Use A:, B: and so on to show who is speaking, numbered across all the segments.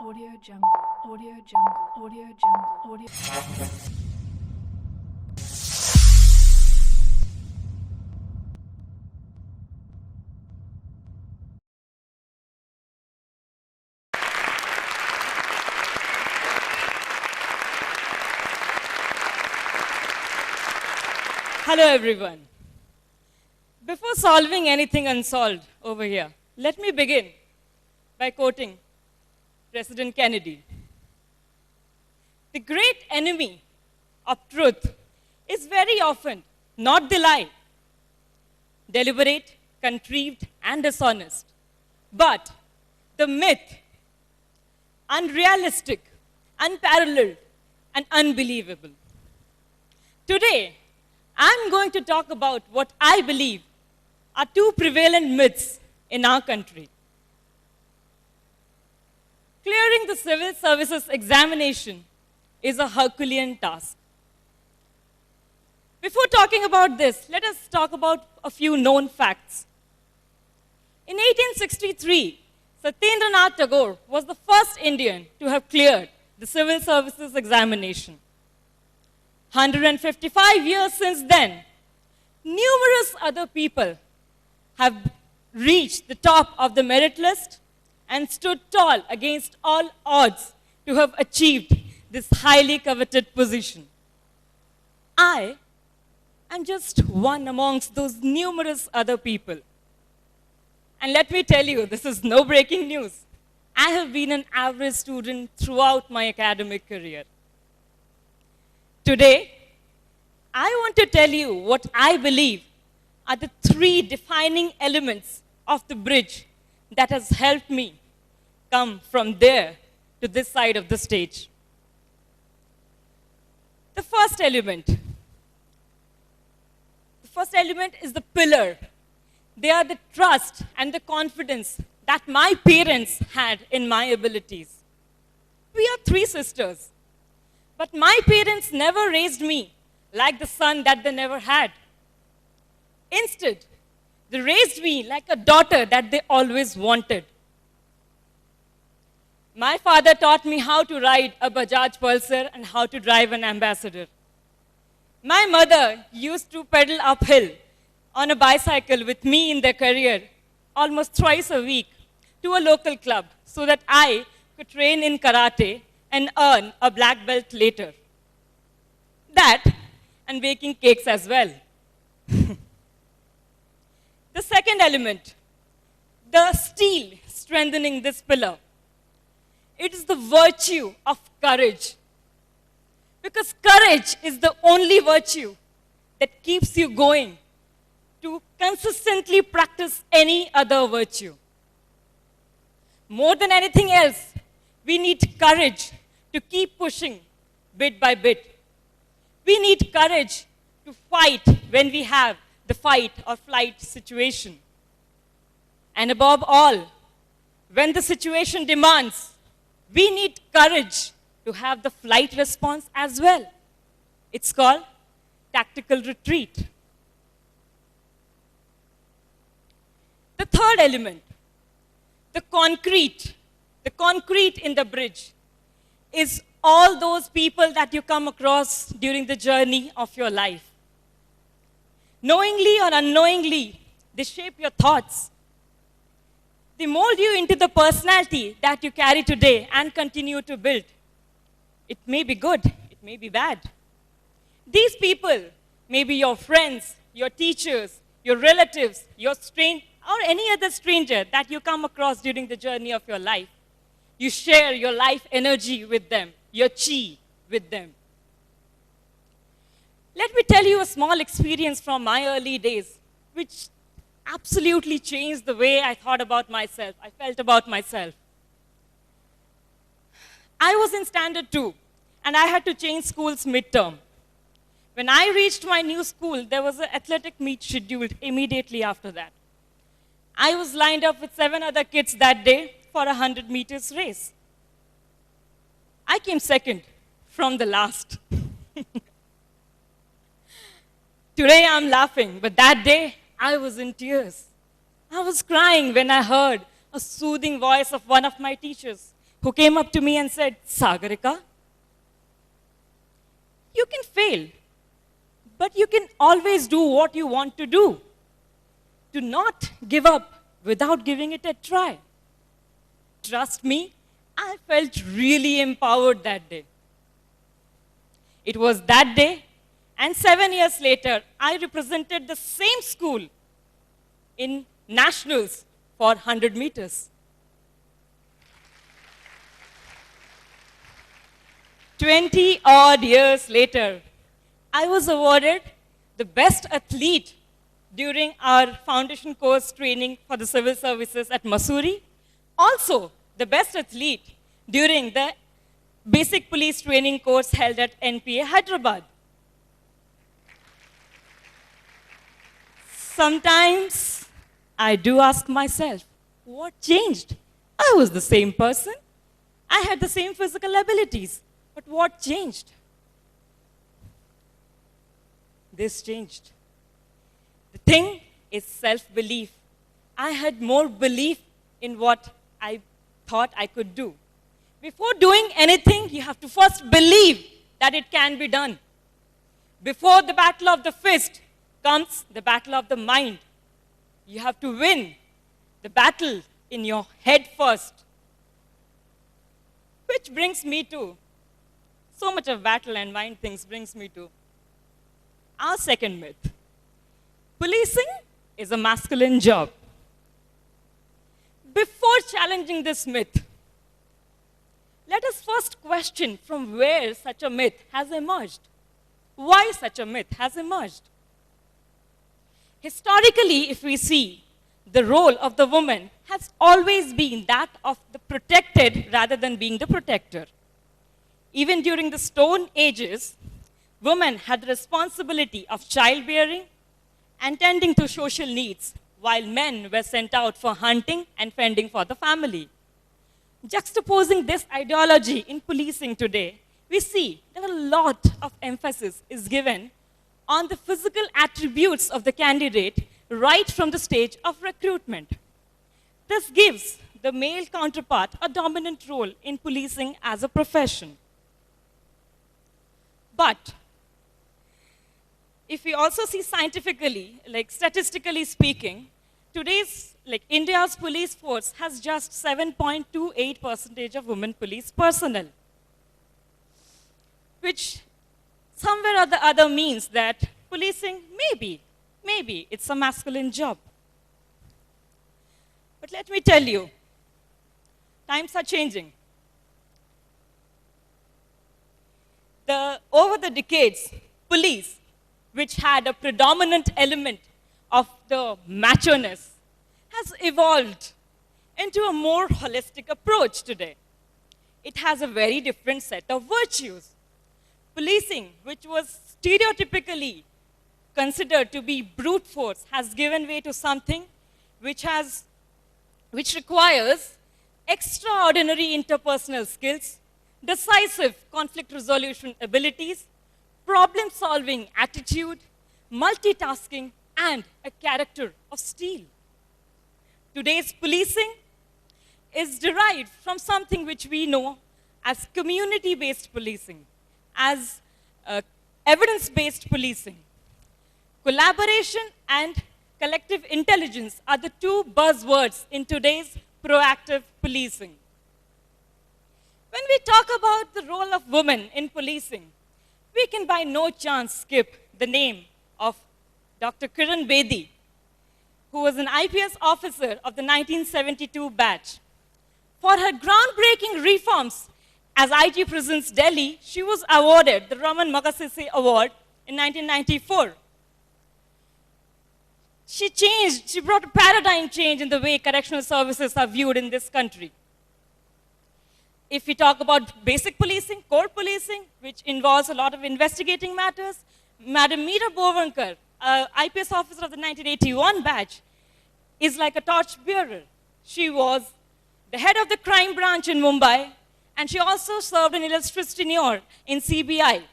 A: Audio Jungle, Audio Jungle, Audio Jungle, Audio.
B: Hello, everyone. Before solving anything unsolved over here, let me begin by quoting President Kennedy. The great enemy of truth is very often not the lie, deliberate, contrived, and dishonest, but the myth, unrealistic, unparalleled, and unbelievable. Today, I'm going to talk about what I believe are two prevalent myths in our country. Clearing the civil services examination is a Herculean task. Before talking about this, let us talk about a few known facts. In 1863, Satyendranath Tagore was the first Indian to have cleared the civil services examination. 155 years since then, numerous other people have reached the top of the merit list and stood tall against all odds to have achieved this highly coveted position. I am just one amongst those numerous other people. And let me tell you, this is no breaking news. I have been an average student throughout my academic career. Today, I want to tell you what I believe are the three defining elements of the bridge that has helped me come from there to this side of the stage. The first element is the pillar. They are the trust and the confidence that my parents had in my abilities. We are three sisters. But my parents never raised me like the son that they never had. Instead, they raised me like a daughter that they always wanted. My father taught me how to ride a Bajaj Pulsar and how to drive an Ambassador. My mother used to pedal uphill on a bicycle with me in their career almost twice a week to a local club so that I could train in karate and earn a black belt later. That and baking cakes as well. The second element, the steel strengthening this pillar. It is the virtue of courage. Because courage is the only virtue that keeps you going to consistently practice any other virtue. More than anything else, we need courage to keep pushing bit by bit. We need courage to fight when we have the fight or flight situation. And above all, when the situation demands, we need courage to have the flight response as well. It's called tactical retreat. The third element, the concrete in the bridge is all those people that you come across during the journey of your life. Knowingly or unknowingly, they shape your thoughts. They mold you into the personality that you carry today and continue to build. It may be good, it may be bad. These people may be your friends, your teachers, your relatives, your or any other stranger that you come across during the journey of your life. You share your life energy with them, your chi with them. Let me tell you a small experience from my early days, which absolutely changed the way I thought about myself, I felt about myself. I was in standard 2, and I had to change schools midterm. When I reached my new school, there was an athletic meet scheduled immediately after that. I was lined up with 7 other kids that day for a 100 meters race. I came second from the last. Today I'm laughing, but that day I was in tears. I was crying when I heard a soothing voice of one of my teachers who came up to me and said, Sagarika, you can fail, but you can always do what you want to do. Do not give up without giving it a try. Trust me, I felt really empowered that day. It was that day, and 7 years later, I represented the same school in nationals for 100 meters. 20-odd years later, I was awarded the best athlete during our foundation course training for the civil services at Mussoorie. Also, the best athlete during the basic police training course held at NPA Hyderabad. Sometimes I do ask myself, what changed? I was the same person. I had the same physical abilities. But what changed? This changed. The thing is self-belief. I had more belief in what I thought I could do. Before doing anything, you have to first believe that it can be done. Before the battle of the fist comes the battle of the mind. You have to win the battle in your head first. Which brings me to, so much of battle and mind things brings me to our second myth. Policing is a masculine job. Before challenging this myth, let us first question from where such a myth has emerged. Why such a myth has emerged? Historically, if we see, the role of the woman has always been that of the protected rather than being the protector. Even during the Stone Ages, women had the responsibility of childbearing and tending to social needs, while men were sent out for hunting and fending for the family. Juxtaposing this ideology in policing today, we see that a lot of emphasis is given on the physical attributes of the candidate right from the stage of recruitment. This gives the male counterpart a dominant role in policing as a profession. But if we also see scientifically, like statistically speaking, today's, India's police force has just 7.28% of women police personnel, which somewhere or the other means that policing maybe it's a masculine job. But let me tell you, times are changing. Over the decades, police, which had a predominant element of the macho-ness, has evolved into a more holistic approach today. It has a very different set of virtues. Policing, which was stereotypically considered to be brute force, has given way to something which requires extraordinary interpersonal skills, decisive conflict resolution abilities, problem-solving attitude, multitasking, and a character of steel. Today's policing is derived from something which we know as community-based policing, as evidence-based policing. Collaboration and collective intelligence are the two buzzwords in today's proactive policing. When we talk about the role of women in policing, we can by no chance skip the name of Dr. Kiran Bedi, who was an IPS officer of the 1972 batch. For her groundbreaking reforms as IG Prisons Delhi, she was awarded the Raman Magsaysay Award in 1994. She brought a paradigm change in the way correctional services are viewed in this country. If we talk about basic policing, core policing, which involves a lot of investigating matters, Madam Meera Bovankar, IPS officer of the 1981 batch, is like a torchbearer. She was the head of the crime branch in Mumbai, and she also served an illustrious tenure in CBI.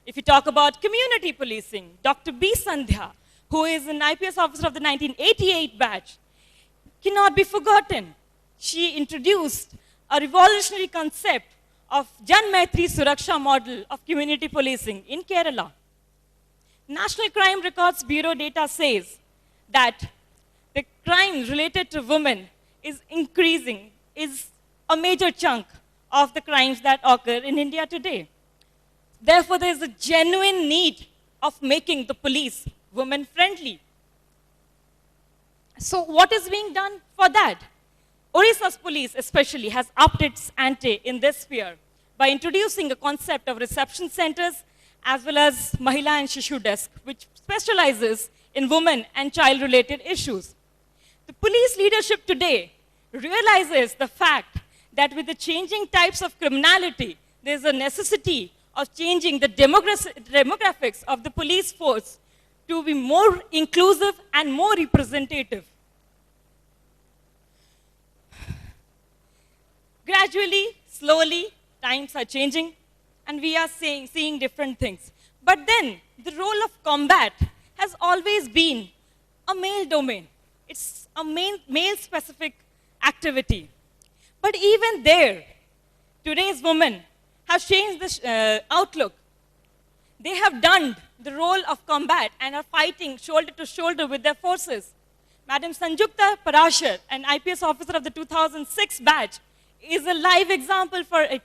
B: If you talk about community policing, Dr. B. Sandhya, who is an IPS officer of the 1988 batch, cannot be forgotten. She introduced a revolutionary concept of Jan Maitri Suraksha model of community policing in Kerala. National Crime Records Bureau data says that the crime related to women is increasing, is a major chunk of the crimes that occur in India today. Therefore, there is a genuine need of making the police women-friendly. So what is being done for that? Odisha's police especially has upped its ante in this sphere by introducing a concept of reception centers as well as Mahila and Shishu Desk, which specializes in women and child-related issues. The police leadership today realizes the fact that with the changing types of criminality, there's a necessity of changing the demographics of the police force to be more inclusive and more representative. Gradually, slowly, times are changing, and we are seeing different things. But then, the role of combat has always been a male domain. It's a male-specific activity. But even there, today's women have changed the outlook. They have done the role of combat and are fighting shoulder to shoulder with their forces. Madam Sanjukta Parashar, an IPS officer of the 2006 batch, is a live example for it.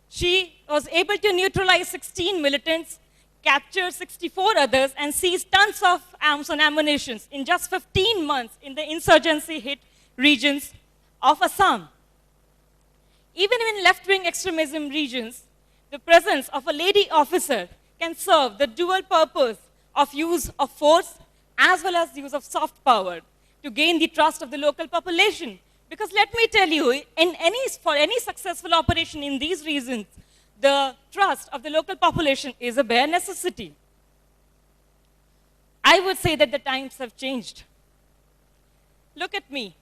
B: She was able to neutralize 16 militants, capture 64 others, and seize tons of arms and ammunition in just 15 months in the insurgency-hit regions of Assam. Even in left-wing extremism regions, the presence of a lady officer can serve the dual purpose of use of force as well as use of soft power to gain the trust of the local population. Because let me tell you, for any successful operation in these regions, the trust of the local population is a bare necessity. I would say that the times have changed. Look at me.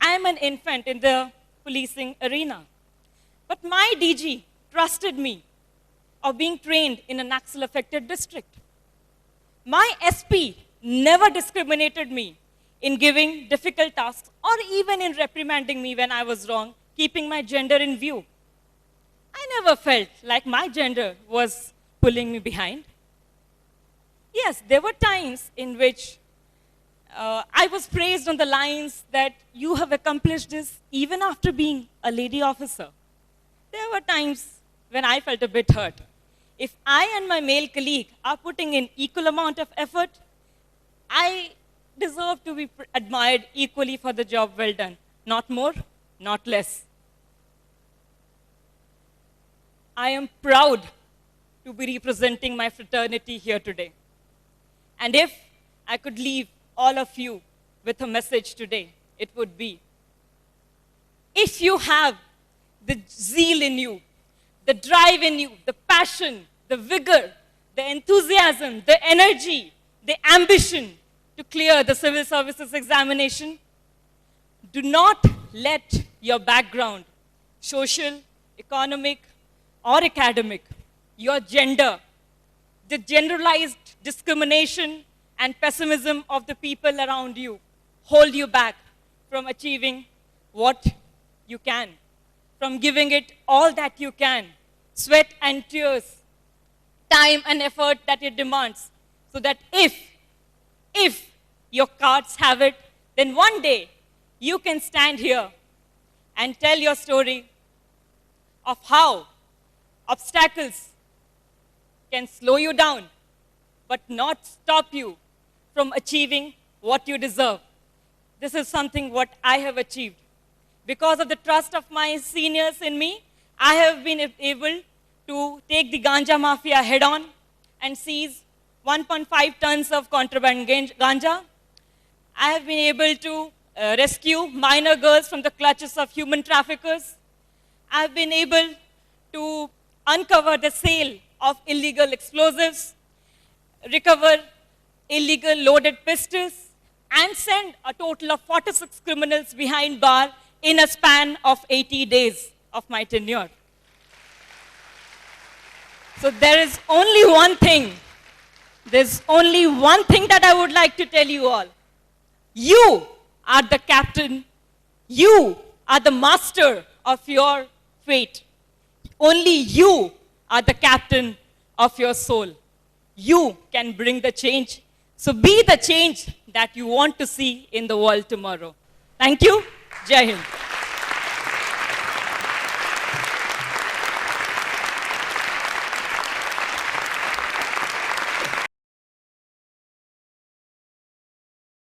B: I am an infant in the policing arena. But my DG trusted me of being trained in a Naxal-affected district. My SP never discriminated me in giving difficult tasks or even in reprimanding me when I was wrong, keeping my gender in view. I never felt like my gender was pulling me behind. Yes, there were times in which I was praised on the lines that you have accomplished this even after being a lady officer. There were times when I felt a bit hurt. If I and my male colleague are putting in equal amount of effort, I deserve to be admired equally for the job well done. Not more, not less. I am proud to be representing my fraternity here today. And if I could leave all of you with a message today, it would be, if you have the zeal in you, the drive in you, the passion, the vigor, the enthusiasm, the energy, the ambition to clear the civil services examination, do not let your background, social, economic, or academic, your gender, the generalized discrimination and pessimism of the people around you hold you back from achieving what you can, from giving it all that you can, sweat and tears, time and effort that it demands, so that if your cards have it, then one day you can stand here and tell your story of how obstacles can slow you down, but not stop you from achieving what you deserve. This is something what I have achieved. Because of the trust of my seniors in me, I have been able to take the ganja mafia head on and seize 1.5 tons of contraband ganja. I have been able to rescue minor girls from the clutches of human traffickers. I have been able to uncover the sale of illegal explosives, recover illegal loaded pistols, and send a total of 46 criminals behind bar in a span of 80 days of my tenure. So there is only one thing. There's only one thing that I would like to tell you all. You are the captain. You are the master of your fate. Only you are the captain of your soul. You can bring the change. So be the change that you want to see in the world tomorrow. Thank you. Jai Hind.